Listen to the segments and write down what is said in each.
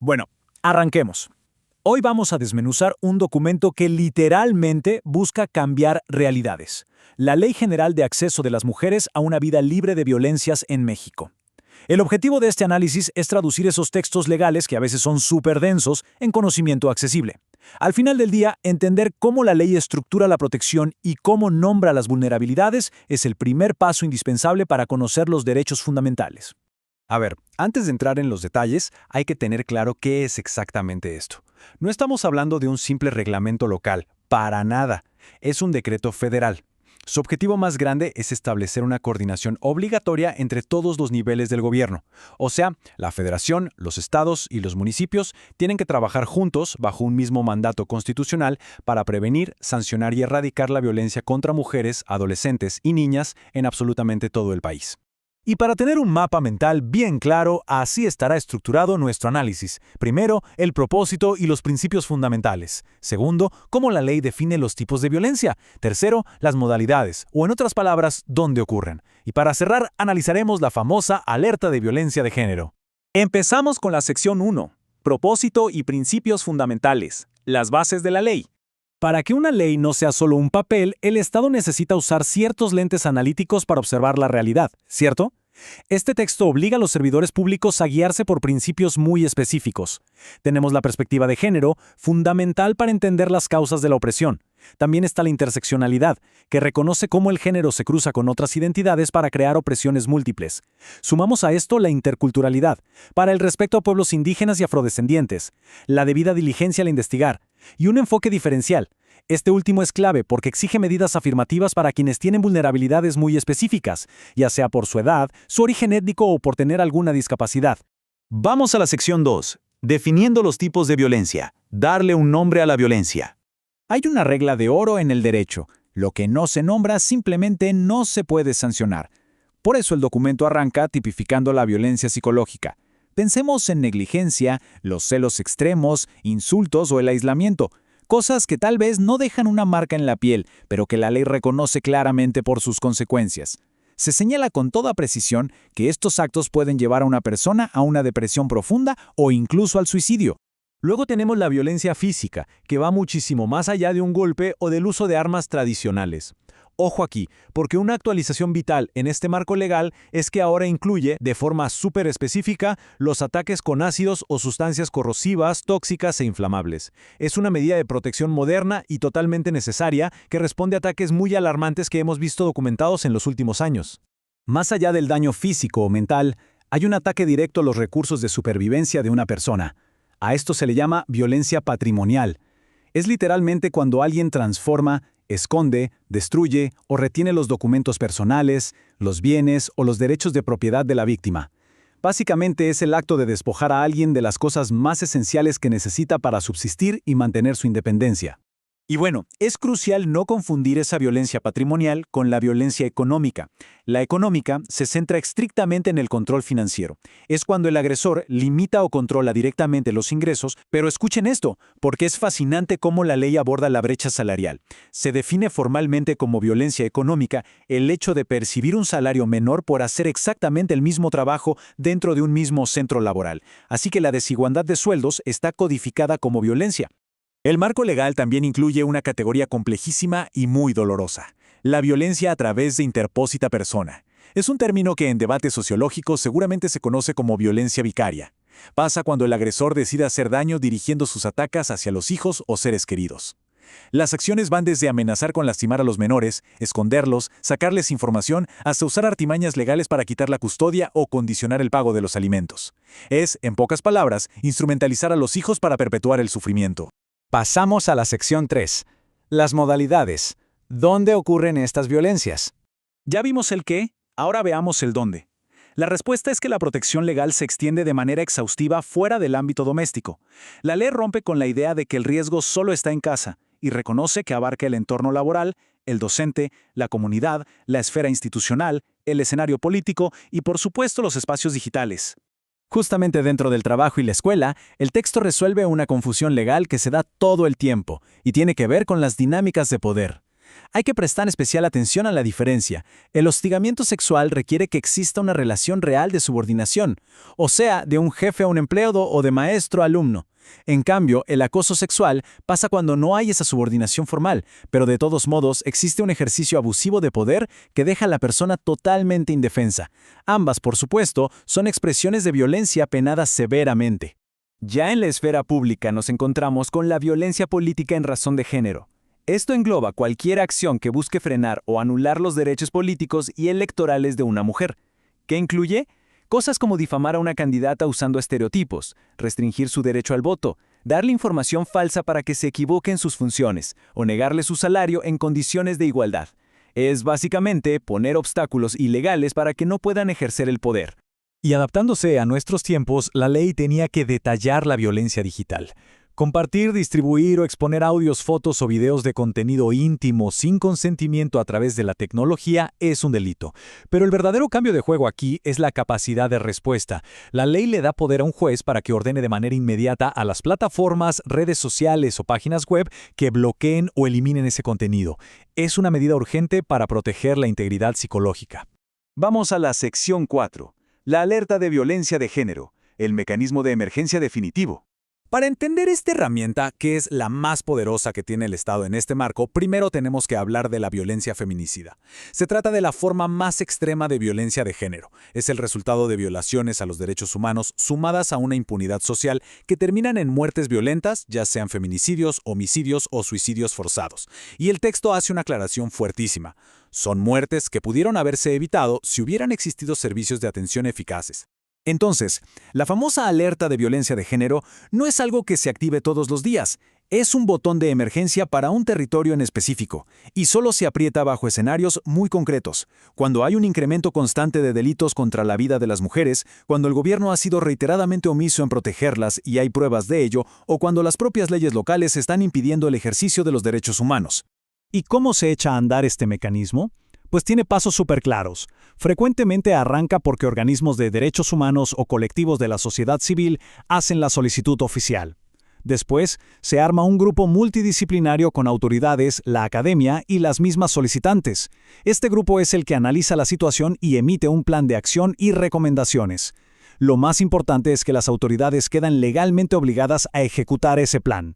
Bueno, arranquemos. Hoy vamos a desmenuzar un documento que literalmente busca cambiar realidades. La Ley General de Acceso de las Mujeres a una Vida Libre de Violencias en México. El objetivo de este análisis es traducir esos textos legales que a veces son súper densos en conocimiento accesible. Al final del día, entender cómo la ley estructura la protección y cómo nombra las vulnerabilidades es el primer paso indispensable para conocer los derechos fundamentales. A ver, antes de entrar en los detalles, hay que tener claro qué es exactamente esto. No estamos hablando de un simple reglamento local, para nada. Es un decreto federal. Su objetivo más grande es establecer una coordinación obligatoria entre todos los niveles del gobierno. O sea, la federación, los estados y los municipios tienen que trabajar juntos bajo un mismo mandato constitucional para prevenir, sancionar y erradicar la violencia contra mujeres, adolescentes y niñas en absolutamente todo el país. Y para tener un mapa mental bien claro, así estará estructurado nuestro análisis. Primero, el propósito y los principios fundamentales. Segundo, cómo la ley define los tipos de violencia. Tercero, las modalidades, o en otras palabras, dónde ocurren. Y para cerrar, analizaremos la famosa alerta de violencia de género. Empezamos con la sección 1, propósito y principios fundamentales, las bases de la ley. Para que una ley no sea solo un papel, el Estado necesita usar ciertos lentes analíticos para observar la realidad, ¿cierto? Este texto obliga a los servidores públicos a guiarse por principios muy específicos. Tenemos la perspectiva de género, fundamental para entender las causas de la opresión. También está la interseccionalidad, que reconoce cómo el género se cruza con otras identidades para crear opresiones múltiples. Sumamos a esto la interculturalidad, para el respeto a pueblos indígenas y afrodescendientes, la debida diligencia al investigar, y un enfoque diferencial. Este último es clave porque exige medidas afirmativas para quienes tienen vulnerabilidades muy específicas, ya sea por su edad, su origen étnico o por tener alguna discapacidad. Vamos a la sección 2, definiendo los tipos de violencia, darle un nombre a la violencia. Hay una regla de oro en el derecho. Lo que no se nombra simplemente no se puede sancionar. Por eso el documento arranca tipificando la violencia psicológica. Pensemos en negligencia, los celos extremos, insultos o el aislamiento. Cosas que tal vez no dejan una marca en la piel, pero que la ley reconoce claramente por sus consecuencias. Se señala con toda precisión que estos actos pueden llevar a una persona a una depresión profunda o incluso al suicidio. Luego tenemos la violencia física, que va muchísimo más allá de un golpe o del uso de armas tradicionales. Ojo aquí, porque una actualización vital en este marco legal es que ahora incluye, de forma súper específica, los ataques con ácidos o sustancias corrosivas, tóxicas e inflamables. Es una medida de protección moderna y totalmente necesaria que responde a ataques muy alarmantes que hemos visto documentados en los últimos años. Más allá del daño físico o mental, hay un ataque directo a los recursos de supervivencia de una persona. A esto se le llama violencia patrimonial. Es literalmente cuando alguien transforma, esconde, destruye o retiene los documentos personales, los bienes o los derechos de propiedad de la víctima. Básicamente es el acto de despojar a alguien de las cosas más esenciales que necesita para subsistir y mantener su independencia. Y bueno, es crucial no confundir esa violencia patrimonial con la violencia económica. La económica se centra estrictamente en el control financiero. Es cuando el agresor limita o controla directamente los ingresos, pero escuchen esto, porque es fascinante cómo la ley aborda la brecha salarial. Se define formalmente como violencia económica el hecho de percibir un salario menor por hacer exactamente el mismo trabajo dentro de un mismo centro laboral. Así que la desigualdad de sueldos está codificada como violencia. El marco legal también incluye una categoría complejísima y muy dolorosa: la violencia a través de interpósita persona. Es un término que en debate sociológico seguramente se conoce como violencia vicaria. Pasa cuando el agresor decide hacer daño dirigiendo sus ataques hacia los hijos o seres queridos. Las acciones van desde amenazar con lastimar a los menores, esconderlos, sacarles información, hasta usar artimañas legales para quitar la custodia o condicionar el pago de los alimentos. Es, en pocas palabras, instrumentalizar a los hijos para perpetuar el sufrimiento. Pasamos a la sección 3. Las modalidades. ¿Dónde ocurren estas violencias? Ya vimos el qué, ahora veamos el dónde. La respuesta es que la protección legal se extiende de manera exhaustiva fuera del ámbito doméstico. La ley rompe con la idea de que el riesgo solo está en casa y reconoce que abarca el entorno laboral, el docente, la comunidad, la esfera institucional, el escenario político y, por supuesto, los espacios digitales. Justamente dentro del trabajo y la escuela, el texto resuelve una confusión legal que se da todo el tiempo y tiene que ver con las dinámicas de poder. Hay que prestar especial atención a la diferencia. El hostigamiento sexual requiere que exista una relación real de subordinación, o sea, de un jefe a un empleado o de maestro a alumno. En cambio, el acoso sexual pasa cuando no hay esa subordinación formal, pero de todos modos existe un ejercicio abusivo de poder que deja a la persona totalmente indefensa. Ambas, por supuesto, son expresiones de violencia penadas severamente. Ya en la esfera pública nos encontramos con la violencia política en razón de género. Esto engloba cualquier acción que busque frenar o anular los derechos políticos y electorales de una mujer, que incluye cosas como difamar a una candidata usando estereotipos, restringir su derecho al voto, darle información falsa para que se equivoque en sus funciones o negarle su salario en condiciones de igualdad. Es básicamente poner obstáculos ilegales para que no puedan ejercer el poder. Y adaptándose a nuestros tiempos, la ley tenía que detallar la violencia digital. Compartir, distribuir o exponer audios, fotos o videos de contenido íntimo sin consentimiento a través de la tecnología es un delito. Pero el verdadero cambio de juego aquí es la capacidad de respuesta. La ley le da poder a un juez para que ordene de manera inmediata a las plataformas, redes sociales o páginas web que bloqueen o eliminen ese contenido. Es una medida urgente para proteger la integridad psicológica. Vamos a la sección 4. La alerta de violencia de género, el mecanismo de emergencia definitivo. Para entender esta herramienta, que es la más poderosa que tiene el Estado en este marco, primero tenemos que hablar de la violencia feminicida. Se trata de la forma más extrema de violencia de género. Es el resultado de violaciones a los derechos humanos sumadas a una impunidad social que terminan en muertes violentas, ya sean feminicidios, homicidios o suicidios forzados. Y el texto hace una aclaración fuertísima. Son muertes que pudieron haberse evitado si hubieran existido servicios de atención eficaces. Entonces, la famosa alerta de violencia de género no es algo que se active todos los días, es un botón de emergencia para un territorio en específico, y solo se aprieta bajo escenarios muy concretos, cuando hay un incremento constante de delitos contra la vida de las mujeres, cuando el gobierno ha sido reiteradamente omiso en protegerlas y hay pruebas de ello, o cuando las propias leyes locales están impidiendo el ejercicio de los derechos humanos. ¿Y cómo se echa a andar este mecanismo? Pues tiene pasos súper claros. Frecuentemente arranca porque organismos de derechos humanos o colectivos de la sociedad civil hacen la solicitud oficial. Después, se arma un grupo multidisciplinario con autoridades, la academia y las mismas solicitantes. Este grupo es el que analiza la situación y emite un plan de acción y recomendaciones. Lo más importante es que las autoridades quedan legalmente obligadas a ejecutar ese plan.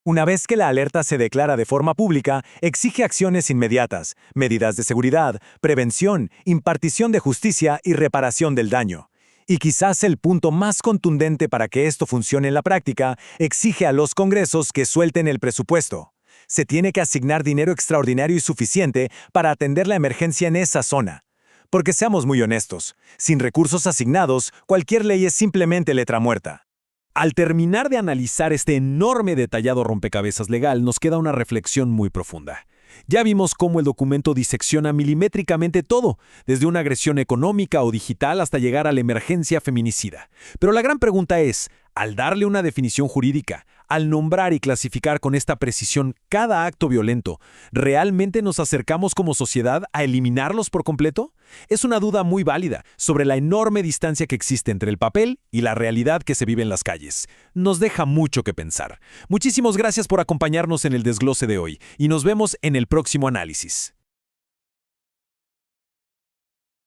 Una vez que la alerta se declara de forma pública, exige acciones inmediatas, medidas de seguridad, prevención, impartición de justicia y reparación del daño. Y quizás el punto más contundente para que esto funcione en la práctica, exige a los congresos que suelten el presupuesto. Se tiene que asignar dinero extraordinario y suficiente para atender la emergencia en esa zona. Porque seamos muy honestos, sin recursos asignados, cualquier ley es simplemente letra muerta. Al terminar de analizar este enorme detallado rompecabezas legal, nos queda una reflexión muy profunda. Ya vimos cómo el documento disecciona milimétricamente todo, desde una agresión económica o digital hasta llegar a la emergencia feminicida. Pero la gran pregunta es, al darle una definición jurídica, al nombrar y clasificar con esta precisión cada acto violento, ¿realmente nos acercamos como sociedad a eliminarlos por completo? Es una duda muy válida sobre la enorme distancia que existe entre el papel y la realidad que se vive en las calles. Nos deja mucho que pensar. Muchísimas gracias por acompañarnos en el desglose de hoy y nos vemos en el próximo análisis.